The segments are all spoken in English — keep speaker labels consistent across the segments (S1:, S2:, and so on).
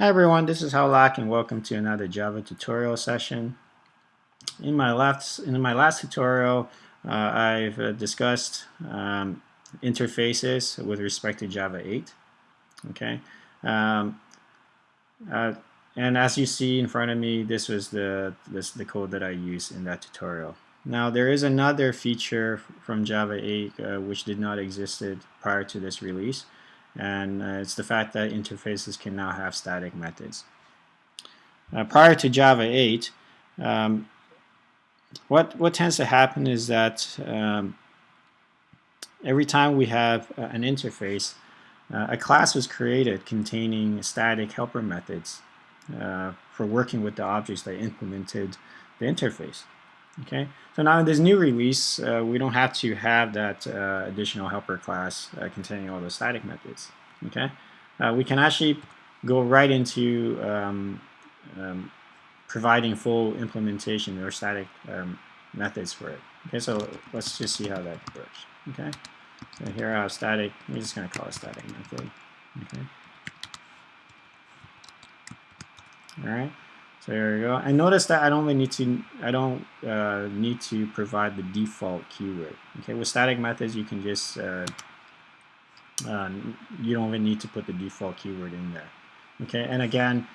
S1: Hi everyone, this is Howlak and welcome to another Java tutorial session. In my last tutorial, I've discussed interfaces with respect to Java 8. Okay, um, uh, and as you see in front of me, this was the code that I used in that tutorial. Now there is another feature from Java 8 which did not existed prior to this release, and it's the fact that interfaces can now have static methods. Prior to Java 8, um, what tends to happen is that every time we have an interface, a class was created containing static helper methods for working with the objects that implemented the interface. Okay, so now in this new release, we don't have to have that additional helper class containing all the static methods. Okay, we can actually go right into providing full implementation or static methods for it. Okay, so let's just see how that works. Okay, so here I have static. I'm just going to call it static method. Okay. All right. So there we go. And notice that I don't need to provide the default keyword. Okay, with static methods, you can just you don't even need to put the default keyword in there. Okay, and again,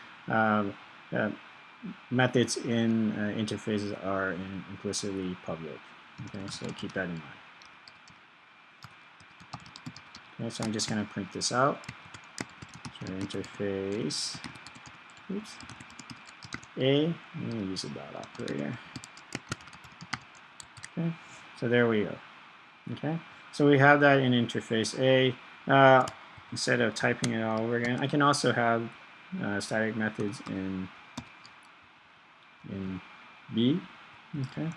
S1: methods in interfaces are implicitly public. Okay, so keep that in mind. Okay, so I'm just going to print this out. So interface, oops, A, I'm going to use a dot operator. Okay, so there we go. Okay, so we have that in interface A. Instead of typing it all over again, I can also have static methods in B. Okay,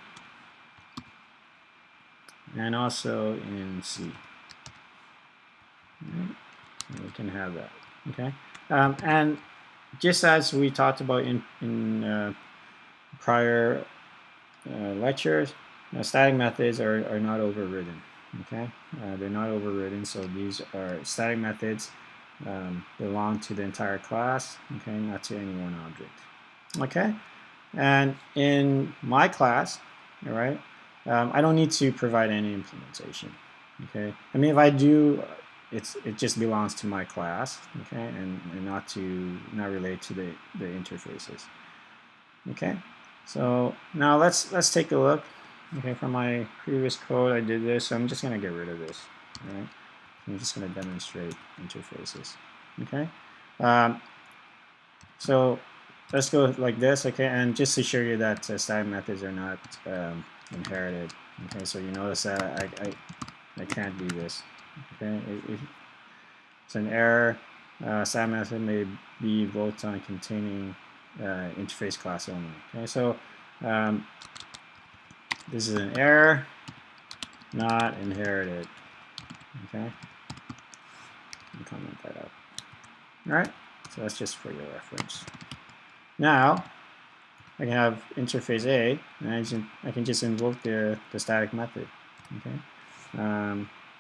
S1: and also in C. Right. So we can have that. Okay, and just as we talked about in prior lectures, static methods are not overridden. Okay, they're not overridden, so these are static methods belong to the entire class. Okay, not to any one object. Okay, and in my class, all right, I don't need to provide any implementation. Okay, I mean if I do, it just belongs to my class. Okay, and not relate to the interfaces. Okay, so now let's take a look. Okay, from my previous code, I did this. So I'm just going to get rid of this. All right, I'm just going to demonstrate interfaces. Okay, so let's go like this. Okay, and just to show you that static methods are not inherited. Okay, so you notice that I can't do this. Okay, it's an error. Static method may be invoked on containing interface class only. Okay, so this is an error, not inherited. Okay, and comment that out. All right, so that's just for your reference. Now I can have interface A, and I can just invoke the static method. Okay,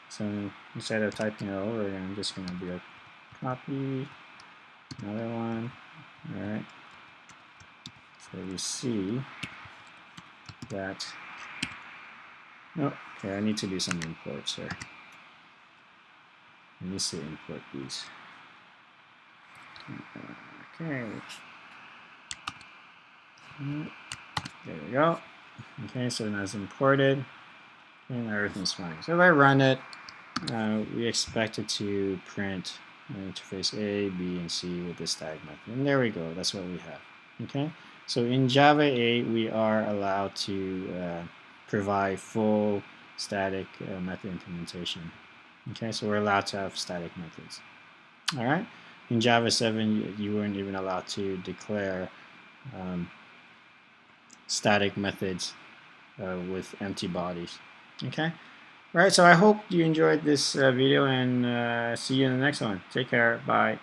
S1: so instead of typing it over again, I'm just going to do a copy, another one. All right, so you see that. Oh, okay, I need to do some imports here. I need to import these. Okay. There we go. Okay, so now it's imported, and everything's fine. So if I run it, we expect it to print interface A, B, and C with the static method. And there we go. That's what we have. Okay. So in Java 8, we are allowed to provide full static method implementation. Okay, so we're allowed to have static methods. All right. In Java 7, you weren't even allowed to declare static methods with empty bodies. Okay. All right. So I hope you enjoyed this video, and see you in the next one. Take care. Bye.